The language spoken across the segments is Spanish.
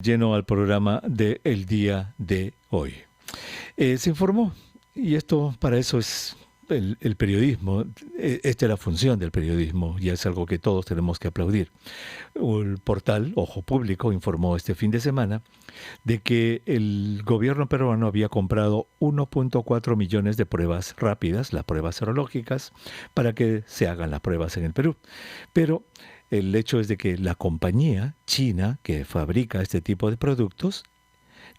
Lleno al programa del día de hoy. Se informó, y esto para eso es el periodismo, esta es la función del periodismo y es algo que todos tenemos que aplaudir. El portal Ojo Público informó este fin de semana de que el gobierno peruano había comprado 1.4 millones de pruebas rápidas, las pruebas serológicas, para que se hagan las pruebas en el Perú. Pero el hecho es de que la compañía china que fabrica este tipo de productos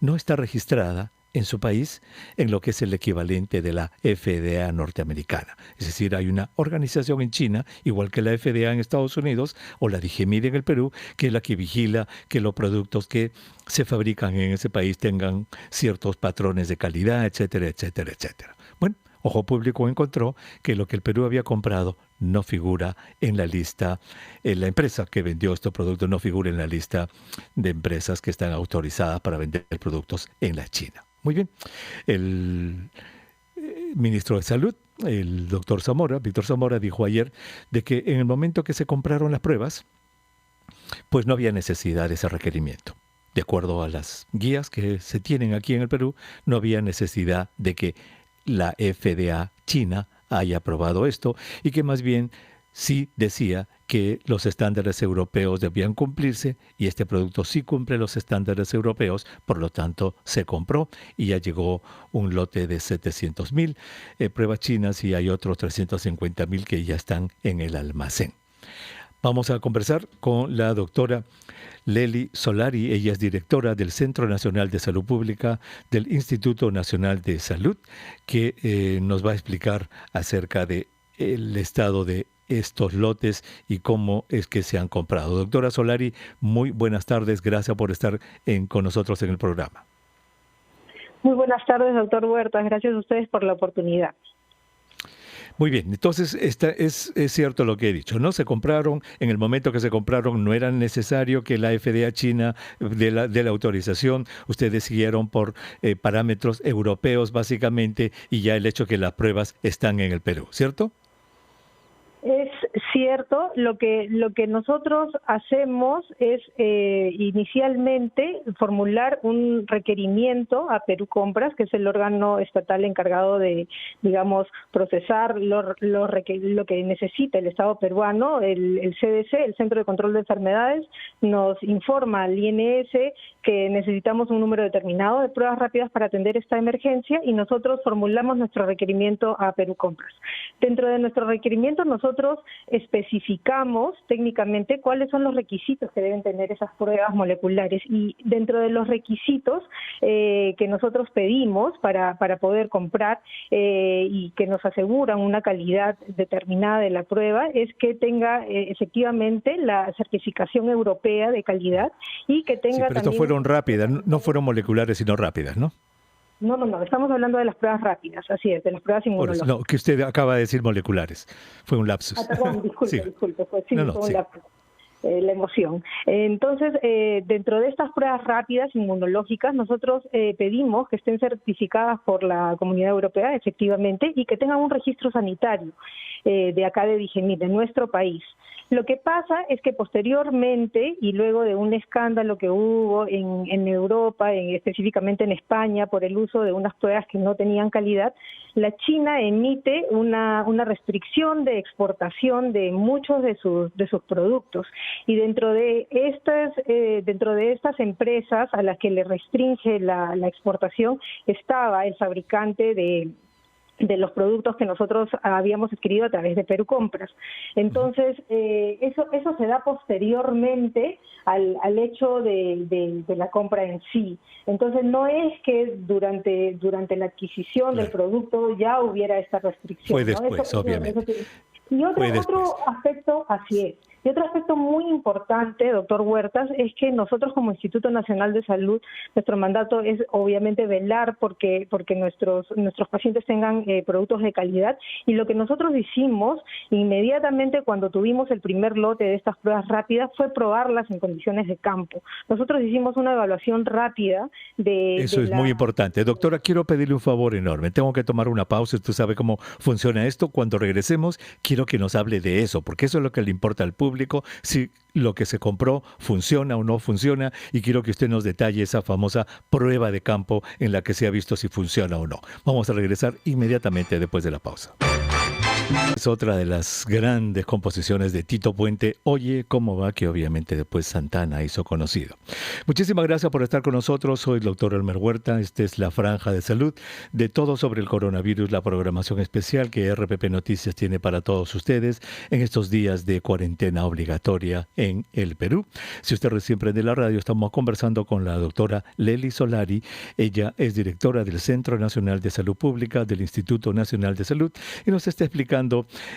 no está registrada en su país en lo que es el equivalente de la FDA norteamericana. Es decir, hay una organización en China, igual que la FDA en Estados Unidos o la DIGEMID en el Perú, que es la que vigila que los productos que se fabrican en ese país tengan ciertos patrones de calidad, etcétera, etcétera, etcétera. Bueno, Ojo Público encontró que lo que el Perú había comprado no figura en la lista, la empresa que vendió estos productos no figura en la lista de empresas que están autorizadas para vender productos en la China. Muy bien, el ministro de Salud, el doctor Zamora, Víctor Zamora, dijo ayer de que en el momento que se compraron las pruebas, pues no había necesidad de ese requerimiento. De acuerdo a las guías que se tienen aquí en el Perú, no había necesidad de que la FDA China haya aprobado esto y que más bien sí decía que los estándares europeos debían cumplirse y este producto sí cumple los estándares europeos, por lo tanto se compró y ya llegó un lote de 700,000 pruebas chinas y hay otros 350,000 que ya están en el almacén. Vamos a conversar con la doctora Lely Solari. Ella es directora del Centro Nacional de Salud Pública del Instituto Nacional de Salud, que nos va a explicar acerca de el estado de estos lotes y cómo es que se han comprado. Doctora Solari, muy buenas tardes. Gracias por estar con nosotros en el programa. Muy buenas tardes, doctor Huertas. Gracias a ustedes por la oportunidad. Muy bien, entonces es cierto lo que he dicho, ¿no? Se compraron, en el momento que se compraron no era necesario que la FDA China de la autorización, ustedes siguieron por parámetros europeos básicamente y ya el hecho que las pruebas están en el Perú, ¿cierto? Es cierto, lo que nosotros hacemos es inicialmente formular un requerimiento a Perú Compras, que es el órgano estatal encargado de, digamos, procesar lo que necesita el Estado peruano. El CDC, el Centro de Control de Enfermedades, nos informa al INS que necesitamos un número determinado de pruebas rápidas para atender esta emergencia y nosotros formulamos nuestro requerimiento a Perú Compras. Dentro de nuestro requerimiento nosotros especificamos técnicamente cuáles son los requisitos que deben tener esas pruebas moleculares y dentro de los requisitos que nosotros pedimos para poder comprar y que nos aseguran una calidad determinada de la prueba es que tenga efectivamente la certificación europea de calidad y que tenga pero también... fueron rápidas, no fueron moleculares sino rápidas, ¿no? No, estamos hablando de las pruebas rápidas, así es, de las pruebas inmunológicas. No, que usted acaba de decir moleculares, fue un lapsus. Perdón, disculpe, fue un lapsus. La emoción. Entonces, dentro de estas pruebas rápidas inmunológicas, nosotros pedimos que estén certificadas por la Comunidad Europea, efectivamente, y que tengan un registro sanitario de acá de DIGEMID, de nuestro país. Lo que pasa es que posteriormente, y luego de un escándalo que hubo en Europa, específicamente en España, por el uso de unas pruebas que no tenían calidad, la China emite una restricción de exportación de muchos de sus productos. Y dentro de estas empresas a las que le restringe la exportación estaba el fabricante de los productos que nosotros habíamos adquirido a través de Perú Compras. Entonces, eso se da posteriormente al hecho de la compra en sí. Entonces, no es que durante la adquisición del producto ya hubiera esta restricción. Fue después, ¿no? obviamente. Y otro aspecto, así es. Y otro aspecto muy importante, doctor Huertas, es que nosotros como Instituto Nacional de Salud, nuestro mandato es obviamente velar porque nuestros pacientes tengan productos de calidad. Y lo que nosotros hicimos inmediatamente cuando tuvimos el primer lote de estas pruebas rápidas fue probarlas en condiciones de campo. Nosotros hicimos una evaluación rápida de... Eso es muy importante. Doctora, quiero pedirle un favor enorme. Tengo que tomar una pausa. Usted sabe cómo funciona esto. Cuando regresemos, quiero que nos hable de eso, porque eso es lo que le importa al público. público si lo que se compró funciona o no funciona, y quiero que usted nos detalle esa famosa prueba de campo en la que se ha visto si funciona o no. Vamos a regresar inmediatamente después de la pausa. Es otra de las grandes composiciones de Tito Puente, Oye cómo va, que obviamente después Santana hizo conocido. Muchísimas gracias por estar con nosotros. Soy el doctor Elmer Huerta. Esta es la Franja de Salud, de todo sobre el coronavirus, la programación especial que RPP Noticias tiene para todos ustedes en estos días de cuarentena obligatoria en el Perú. Si usted recién prende la radio, estamos conversando con la doctora Lely Solari. Ella es directora del Centro Nacional de Salud Pública del Instituto Nacional de Salud y nos está explicando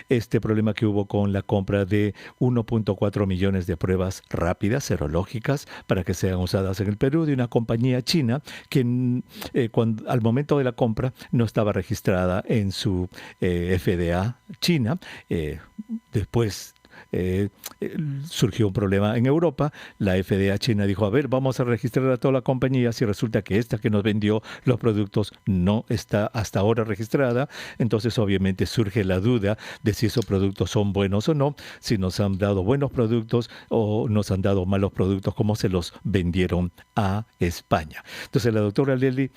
este problema que hubo con la compra de 1.4 millones de pruebas rápidas, serológicas, para que sean usadas en el Perú, de una compañía china que al momento de la compra no estaba registrada en su FDA China. Después surgió un problema en Europa. La FDA China dijo, a ver, vamos a registrar a toda la compañía. Si resulta que esta que nos vendió los productos no está hasta ahora registrada, entonces obviamente surge la duda de si esos productos son buenos o no, si nos han dado buenos productos o nos han dado malos productos, como se los vendieron a España. Entonces la doctora Lely,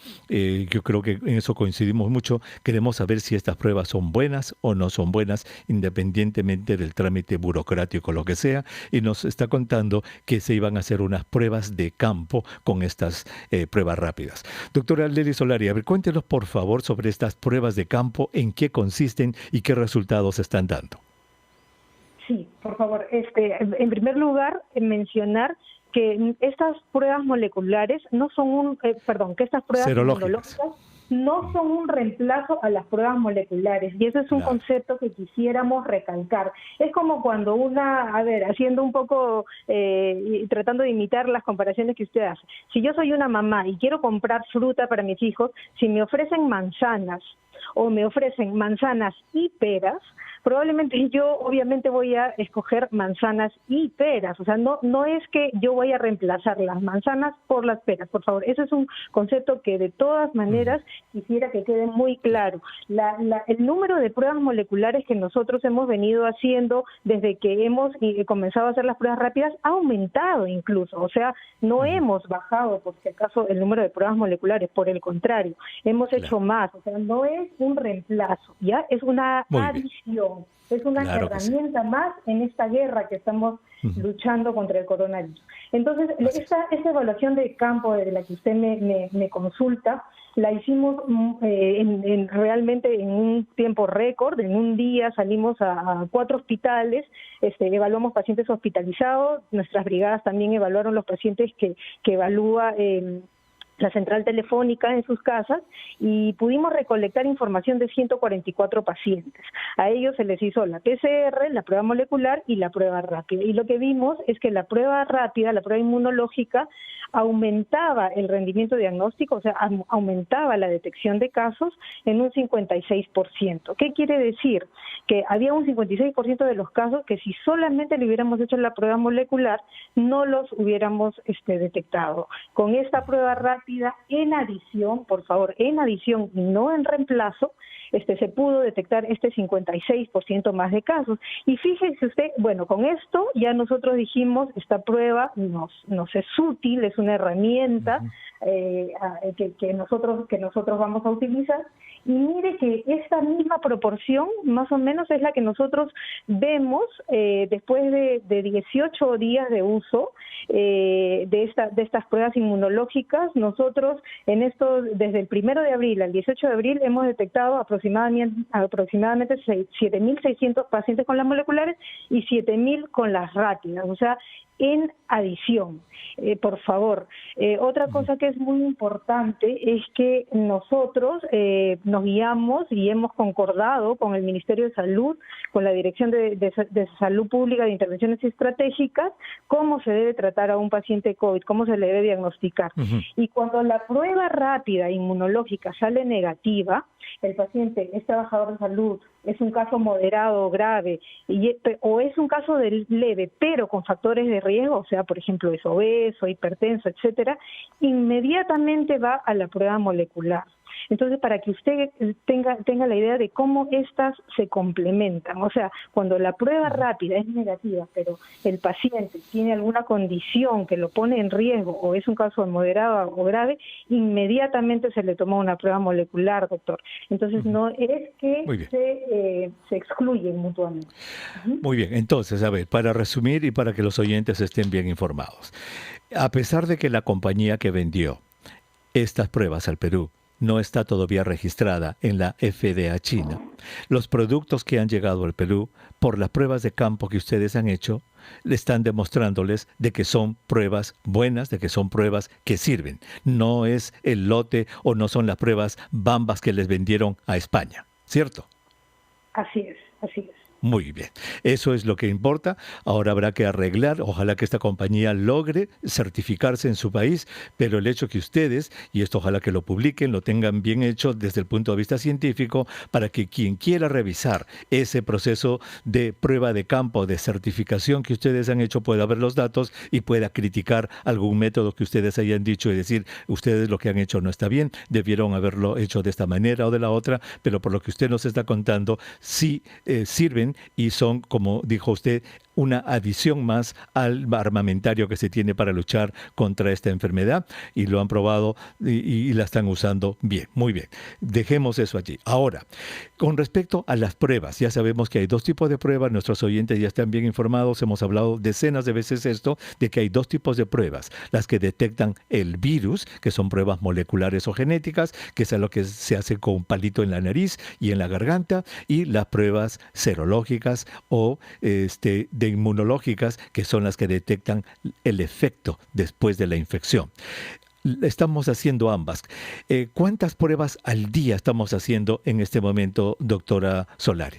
yo creo que en eso coincidimos mucho. Queremos saber si estas pruebas son buenas o no son buenas, independientemente del trámite burocrático, lo que sea, y nos está contando que se iban a hacer unas pruebas de campo con estas pruebas rápidas. Doctora Lely Solari, a ver, cuéntenos por favor sobre estas pruebas de campo, en qué consisten y qué resultados están dando. Sí, por favor. En primer lugar, mencionar que estas pruebas moleculares no son que estas pruebas inmunológicas no son un reemplazo a las pruebas moleculares, y ese es un concepto que quisiéramos recalcar. Es como cuando haciendo un poco, tratando de imitar las comparaciones que usted hace. Si yo soy una mamá y quiero comprar fruta para mis hijos, si me ofrecen manzanas o me ofrecen manzanas y peras, probablemente yo obviamente voy a escoger manzanas y peras. O sea, no es que yo voy a reemplazar las manzanas por las peras, por favor. Ese es un concepto que de todas maneras quisiera que quede muy claro. El número de pruebas moleculares que nosotros hemos venido haciendo desde que hemos comenzado a hacer las pruebas rápidas ha aumentado incluso. O sea, no hemos bajado, por si acaso, el número de pruebas moleculares. Por el contrario, hemos hecho más. O sea, no es un reemplazo, ¿ya? Es una adición. Es una herramienta más en esta guerra que estamos luchando contra el coronavirus. Entonces, esta evaluación de campo de la que usted me consulta, la hicimos realmente en un tiempo récord. En un día salimos a 4 hospitales, evaluamos pacientes hospitalizados. Nuestras brigadas también evaluaron los pacientes que evalúa la central telefónica en sus casas, y pudimos recolectar información de 144 pacientes. A ellos se les hizo la PCR, la prueba molecular y la prueba rápida. Y lo que vimos es que la prueba rápida, la prueba inmunológica, aumentaba el rendimiento diagnóstico, o sea, aumentaba la detección de casos en un 56%. ¿Qué quiere decir? Que había un 56% de los casos que si solamente le hubiéramos hecho la prueba molecular, no los hubiéramos detectado. Con esta prueba rápida, en adición, por favor, en adición y no en reemplazo, se pudo detectar 56% más de casos. Y fíjese usted, bueno, con esto ya nosotros dijimos, esta prueba nos es útil, es una herramienta que nosotros vamos a utilizar. Y mire que esta misma proporción, más o menos, es la que nosotros vemos después de 18 días de uso de estas pruebas inmunológicas. Nosotros, desde el 1 de abril al 18 de abril, hemos detectado aproximadamente 7.600 pacientes con las moleculares y 7.000 con las rápidas. O sea, en adición, por favor. Otra cosa que es muy importante es que nosotros nos guiamos y hemos concordado con el Ministerio de Salud, con la Dirección de Salud Pública de Intervenciones Estratégicas, cómo se debe tratar a un paciente COVID, cómo se le debe diagnosticar. Y cuando la prueba rápida inmunológica sale negativa, el paciente es trabajador de salud, es un caso moderado o grave, o es un caso leve, pero con factores de riesgo, o sea, por ejemplo, es obeso, hipertenso, etcétera, inmediatamente va a la prueba molecular. Entonces, para que usted tenga la idea de cómo estas se complementan. O sea, cuando la prueba rápida es negativa, pero el paciente tiene alguna condición que lo pone en riesgo o es un caso moderado o grave, inmediatamente se le toma una prueba molecular, doctor. Entonces, no es que se excluyen mutuamente. Muy bien, entonces, a ver, para resumir y para que los oyentes estén bien informados. A pesar de que la compañía que vendió estas pruebas al Perú no está todavía registrada en la FDA China, los productos que han llegado al Perú, por las pruebas de campo que ustedes han hecho, le están demostrándoles de que son pruebas buenas, de que son pruebas que sirven. No es el lote o no son las pruebas bambas que les vendieron a España, ¿cierto? Así es, así es. Muy bien, eso es lo que importa. Ahora habrá que arreglar, ojalá que esta compañía logre certificarse en su país, pero el hecho que ustedes, y esto ojalá que lo publiquen, lo tengan bien hecho desde el punto de vista científico, para que quien quiera revisar ese proceso de prueba de campo, de certificación que ustedes han hecho, pueda ver los datos y pueda criticar algún método que ustedes hayan dicho y decir, ustedes lo que han hecho no está bien, debieron haberlo hecho de esta manera o de la otra, pero por lo que usted nos está contando, sí sirven y son, como dijo usted, una adición más al armamentario que se tiene para luchar contra esta enfermedad, y lo han probado y la están usando bien, muy bien. Dejemos eso allí. Ahora, con respecto a las pruebas, ya sabemos que hay dos tipos de pruebas, nuestros oyentes ya están bien informados, hemos hablado decenas de veces esto, de que hay dos tipos de pruebas, las que detectan el virus, que son pruebas moleculares o genéticas, que es lo que se hace con un palito en la nariz y en la garganta, y las pruebas serológicas o de inmunológicas, que son las que detectan el efecto después de la infección. Estamos haciendo ambas. ¿Cuántas pruebas al día estamos haciendo en este momento, doctora Solari?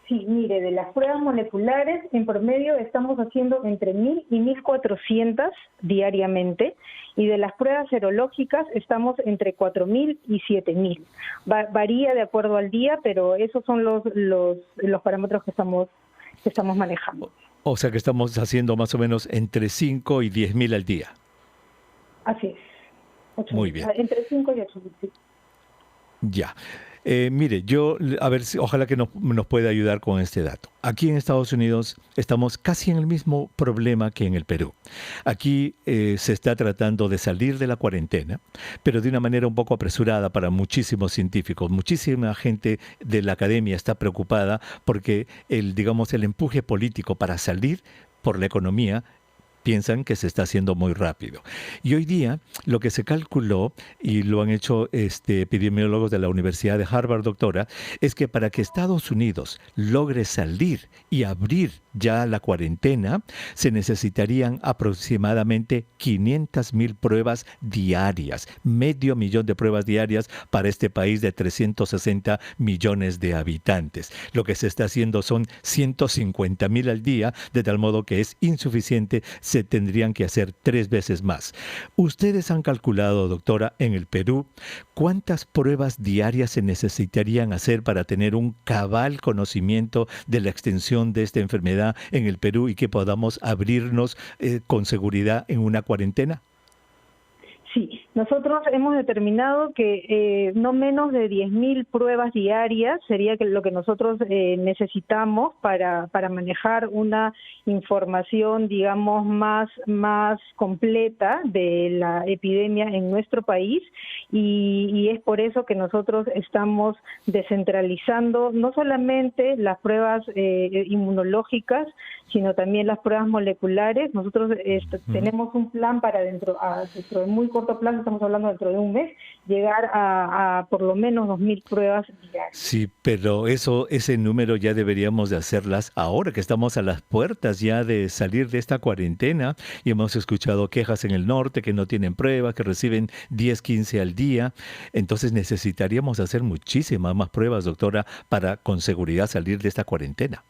Sí, mire, de las pruebas moleculares, en promedio estamos haciendo entre 1.000 y 1.400 diariamente, y de las pruebas serológicas estamos entre 4.000 y 7.000. Varía de acuerdo al día, pero esos son los parámetros que estamos manejando. O sea que estamos haciendo más o menos entre 5 y 10.000 al día. Así es. 8.000. Muy bien. Entre 5 y 8.000, sí. Ya. Mire, a ver, ojalá que nos pueda ayudar con este dato. Aquí en Estados Unidos estamos casi en el mismo problema que en el Perú. Aquí se está tratando de salir de la cuarentena, pero de una manera un poco apresurada para muchísimos científicos. Muchísima gente de la academia está preocupada porque el empuje político para salir por la economía piensan que se está haciendo muy rápido. Y hoy día lo que se calculó, y lo han hecho epidemiólogos de la Universidad de Harvard, doctora, es que para que Estados Unidos logre salir y abrir ya la cuarentena, se necesitarían aproximadamente 500,000 pruebas diarias, 500,000 de pruebas diarias para este país de 360 millones de habitantes. Lo que se está haciendo son 150,000 al día, de tal modo que es insuficiente, se tendrían que hacer 3 veces más. Ustedes han calculado, doctora, en el Perú, ¿cuántas pruebas diarias se necesitarían hacer para tener un cabal conocimiento de la extensión de esta enfermedad en el Perú y que podamos abrirnos con seguridad en una cuarentena? Sí, nosotros hemos determinado que no menos de 10.000 pruebas diarias sería lo que nosotros necesitamos para manejar una información, digamos, más completa de la epidemia en nuestro país, y es por eso que nosotros estamos descentralizando no solamente las pruebas inmunológicas, sino también las pruebas moleculares. Nosotros tenemos un plan para dentro de muy corto plazo, estamos hablando dentro de un mes, llegar a por lo menos 2.000 pruebas diarias. Sí, pero ese número ya deberíamos de hacerlas ahora que estamos a las puertas ya de salir de esta cuarentena, y hemos escuchado quejas en el norte que no tienen pruebas, que reciben 10, 15 al día. Entonces necesitaríamos hacer muchísimas más pruebas, doctora, para con seguridad salir de esta cuarentena.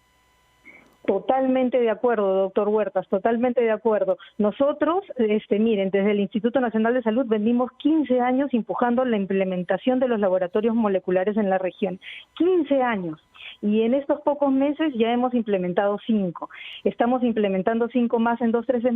Totalmente de acuerdo, doctor Huertas, totalmente de acuerdo. Nosotros, miren, desde el Instituto Nacional de Salud venimos 15 años empujando la implementación de los laboratorios moleculares en la región. 15 años. Y en estos pocos meses ya hemos implementado 5. Estamos implementando 5 más en 2-3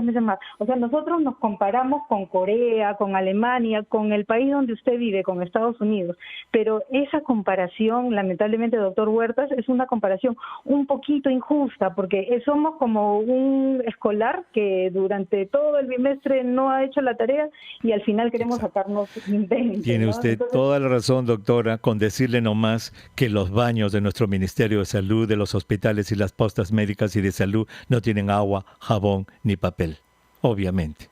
meses más. O sea, nosotros nos comparamos con Corea, con Alemania, con el país donde usted vive, con Estados Unidos. Pero esa comparación, lamentablemente, doctor Huertas, es una comparación un poquito injusta, porque somos como un escolar que durante todo el bimestre no ha hecho la tarea y al final queremos sacarnos 20. Tiene usted toda la razón, doctora, con decirle nomás que los baños de nuestro Ministerio de Salud, de los hospitales y las postas médicas y de salud no tienen agua, jabón ni papel, obviamente.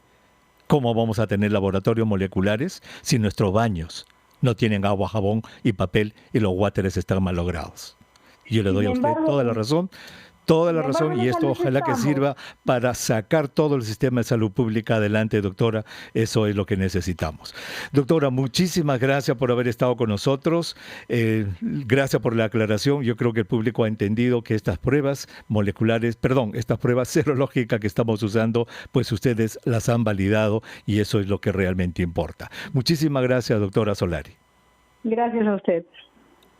¿Cómo vamos a tener laboratorios moleculares si nuestros baños no tienen agua, jabón y papel y los wateres están malogrados? Yo le doy a usted toda la razón, y esto ojalá que sirva para sacar todo el sistema de salud pública adelante, doctora. Eso es lo que necesitamos. Doctora, muchísimas gracias por haber estado con nosotros. Gracias por la aclaración. Yo creo que el público ha entendido que estas pruebas estas pruebas serológicas que estamos usando, pues ustedes las han validado y eso es lo que realmente importa. Muchísimas gracias, doctora Solari. Gracias a usted.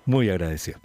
Muy agradecido.